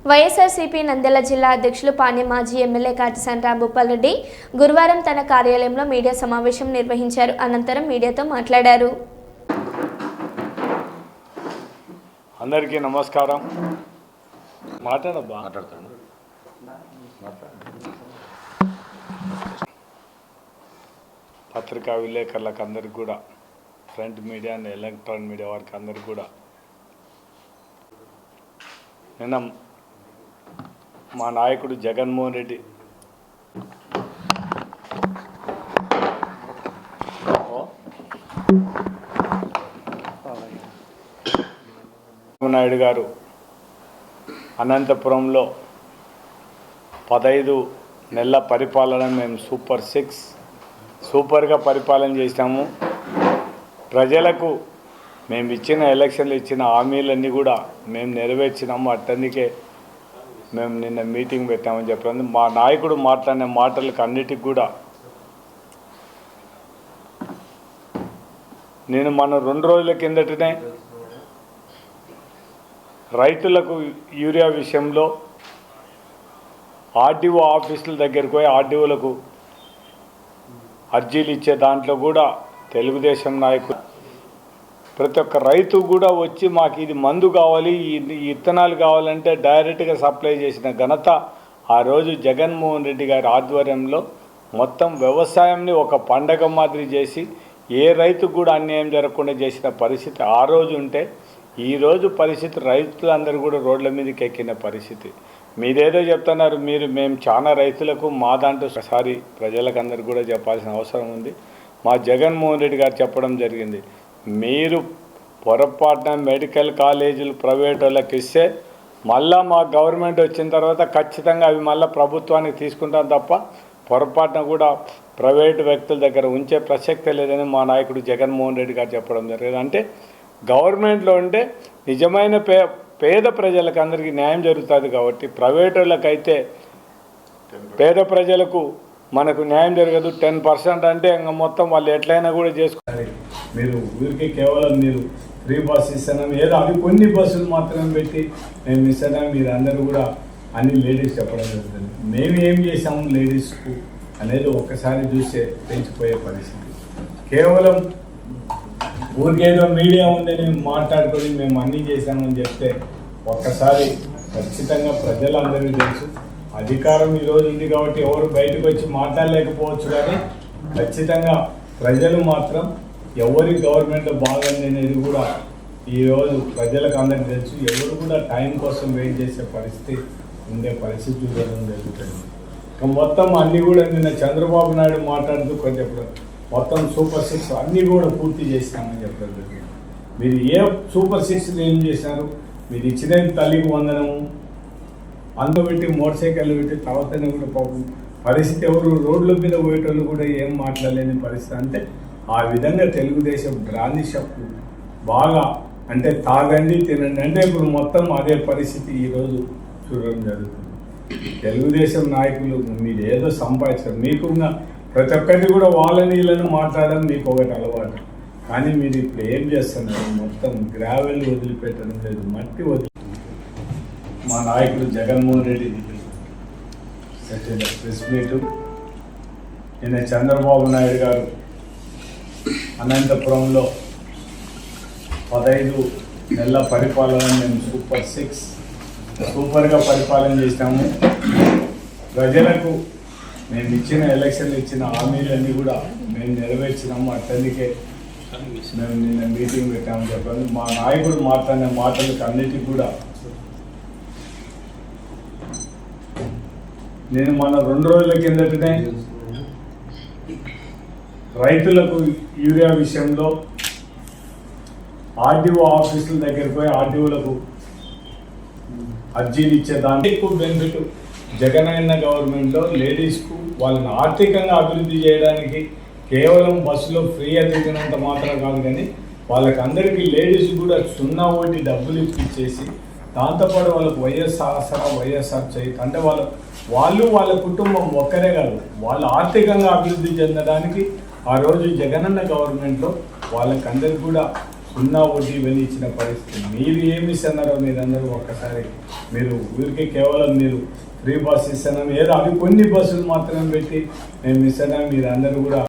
వైఎస్ఆర్సీపీ నంద్యాల జిల్లా అధ్యక్షులు పాణ్యం మాజీ ఎమ్మెల్యే కాటిసాని రాంభూపాల్ రెడ్డి గురువారం తన కార్యాలయంలో మీడియా సమావేశం నిర్వహించారు. అనంతరం మీడియాతో మాట్లాడారు. అందరికీ నమస్కారం. పత్రికా విలేకరులకు అందరికి కూడా, print media and electronic media వారికి అందరికి కూడా నిన్న మా నాయకుడు జగన్మోహన్ రెడ్డి నాయుడు గారు అనంతపురంలో 15 నెలల పరిపాలన మేము సూపర్గా పరిపాలన చేసినాము. ప్రజలకు మేము ఎలక్షన్లు ఇచ్చిన హామీలన్నీ కూడా మేము నెరవేర్చినాము. అట్టందుకే మేము నిన్న మీటింగ్ పెట్టామని చెప్పాను. మా నాయకుడు మాట్లాడిన మాటలకు అన్నిటికి కూడా నేను మన 2 రోజుల కిందటనే రైతులకు యూరియా విషయంలో ఆర్డీఓ ఆఫీసుల దగ్గరికి పోయి ఆర్డీఓలకు అర్జీలు ఇచ్చే దాంట్లో కూడా తెలుగుదేశం నాయకులు ప్రతి ఒక్క రైతు కూడా వచ్చి మాకు ఇది మందు కావాలి, ఈ విత్తనాలు కావాలంటే డైరెక్ట్గా సప్లై చేసిన ఘనత ఆ రోజు జగన్మోహన్ రెడ్డి గారి ఆధ్వర్యంలో మొత్తం వ్యవసాయంని ఒక పండగ మాదిరి చేసి ఏ రైతుకు కూడా అన్యాయం జరగకుండా చేసిన పరిస్థితి ఆ రోజు ఉంటే, ఈరోజు పరిస్థితి రైతులందరూ కూడా రోడ్ల మీదకి ఎక్కిన పరిస్థితి. మీరేదో చెప్తున్నారు, మేము చాలా రైతులకు మా దాంట్లో ఒకసారి ప్రజలకు అందరికీ కూడా చెప్పాల్సిన అవసరం ఉంది. మా జగన్మోహన్ రెడ్డి గారు చెప్పడం జరిగింది, మీరు పొరపాటున మెడికల్ కాలేజీలు ప్రైవేట్ వాళ్ళకి ఇస్తే మళ్ళా మా గవర్నమెంట్ వచ్చిన తర్వాత ఖచ్చితంగా అవి మళ్ళీ ప్రభుత్వానికి తీసుకుంటాం తప్ప పొరపాటున కూడా ప్రైవేటు వ్యక్తుల దగ్గర ఉంచే ప్రసక్తే లేదని మా నాయకుడు జగన్మోహన్ రెడ్డి గారు చెప్పడం జరిగింది. అంటే గవర్నమెంట్లో ఉంటే నిజమైన పేద ప్రజలకు అందరికీ న్యాయం జరుగుతుంది కాబట్టి, ప్రైవేట్ వాళ్ళకైతే పేద ప్రజలకు మనకు న్యాయం జరగదు. 10% అంటే ఇంకా మొత్తం వాళ్ళు ఎట్లయినా కూడా చేసుకోవాలి. మీరు ఊరికి కేవలం మీరు ఫ్రీ బస్ ఇస్తున్నాం, ఏదో అవి కొన్ని బస్సులు మాత్రమే పెట్టి మేము ఇస్తున్నాం, మీరు అందరూ కూడా అన్ని లేడీస్ చెప్పడం జరుగుతుంది. మేము ఏం చేసాము లేడీస్కు అనేది ఒక్కసారి చూస్తే పెంచిపోయే పరిస్థితి. కేవలం ఊరికేదో మీడియా ఉందని మాట్లాడుకొని మేము అన్నీ చేశామని చెప్తే ఒక్కసారి ఖచ్చితంగా ప్రజలందరికీ తెలుసు. అధికారం ఈరోజు ఉంది కాబట్టి ఎవరు బయటకు వచ్చి మాట్లాడలేకపోవచ్చు, కానీ ఖచ్చితంగా ప్రజలు మాత్రం ఎవరి గవర్నమెంట్లో బాగుంది అనేది కూడా ఈరోజు ప్రజలకు అందరికీ తెలుసు. ఎవరు కూడా టైం కోసం వెయిట్ చేసే పరిస్థితి ఉండే పరిస్థితి చూడడం జరుగుతుంది. ఇక మొత్తం అన్నీ కూడా నిన్న చంద్రబాబు నాయుడు మాట్లాడుతూ కొంచెం మొత్తం సూపర్ 6 అన్నీ కూడా పూర్తి చేసినామని చెప్పడం జరిగింది. మీరు ఏ సూపర్ 6 ఏం చేశారు? మీరు ఇచ్చిన తల్లికి వందనము పెట్టి మోటార్ సైకిల్ పెట్టి తర్వాతనే కూడా పాపం పరిస్థితి ఎవరు రోడ్ల మీద పోయేటోళ్ళు కూడా ఏం మాట్లాడలేని పరిస్థితి. అంటే ఆ విధంగా తెలుగుదేశం బ్రాంది షాపు బాగా అంటే తాగండి తినండి అంటే ఇప్పుడు మొత్తం అదే పరిస్థితి ఈరోజు చూడడం జరుగుతుంది. తెలుగుదేశం నాయకులు మీరు ఏదో సంపాదించారు, మీకున్న ప్రతి ఒక్కటి కూడా వాళ్ళని వీళ్ళని మాట్లాడడం మీకు ఒకటి అలవాటు. కానీ మీరు ఇప్పుడు ఏం చేస్తున్నారు? మొత్తం గ్రావెల్ వదిలిపెట్టడం లేదు, మట్టి మా నాయకుడు జగన్మోహన్ రెడ్డి ప్రెస్ మీటు నిన్న చంద్రబాబు నాయుడు గారు అనంతపురంలో 15 నెలల పరిపాలన మేము సూపర్గా పరిపాలన చేసినాము. ప్రజలకు మేము ఎలక్షన్లు ఇచ్చిన హామీలన్నీ కూడా మేము నెరవేర్చినాము. అట్టందుకే మేము నిన్న మీటింగ్ పెట్టామని చెప్పాను. మా నాయకుడు మాట్లాడిన మాటలకు అన్నిటికీ కూడా నేను మన 2 రోజుల కిందటనే రైతులకు యూరియా విషయంలో ఆర్డీఓ ఆఫీసుల దగ్గరికి పోయి ఆర్డీఓలకు అర్జీలు ఇచ్చే దాంట్లో ఎక్కువ బెనిఫిట్ జగనన్న గవర్నమెంట్లో లేడీస్కు వాళ్ళని ఆర్థికంగా అభివృద్ధి చేయడానికి కేవలం బస్సులో ఫ్రీ తిరిగినంత మాత్రం కాదు, కానీ వాళ్ళకి అందరికీ లేడీస్ కూడా 0 వడ్డీ డబ్బులు ఇప్పించేసి దాంతోపాటు వాళ్ళకు వైఎస్ఆర్ చేయి అంటే వాళ్ళు వాళ్ళ కుటుంబం ఒక్కరే కాదు, వాళ్ళు ఆర్థికంగా అభివృద్ధి చెందడానికి ఆ రోజు జగనన్న గవర్నమెంట్లో వాళ్ళకందరికీ కూడా సున్నా వడ్డీ ఇవన్నీ ఇచ్చిన పరిస్థితి. మీరు ఏమి ఇస్తున్నారో మీరందరూ ఒక్కసారి మీరు ఊరికే కేవలం మీరు ఫ్రీ బస్ ఇస్తున్నాం ఏదో అవి కొన్ని బస్సులు మాత్రమే పెట్టి మేము ఇస్తున్నాం. మీరందరూ కూడా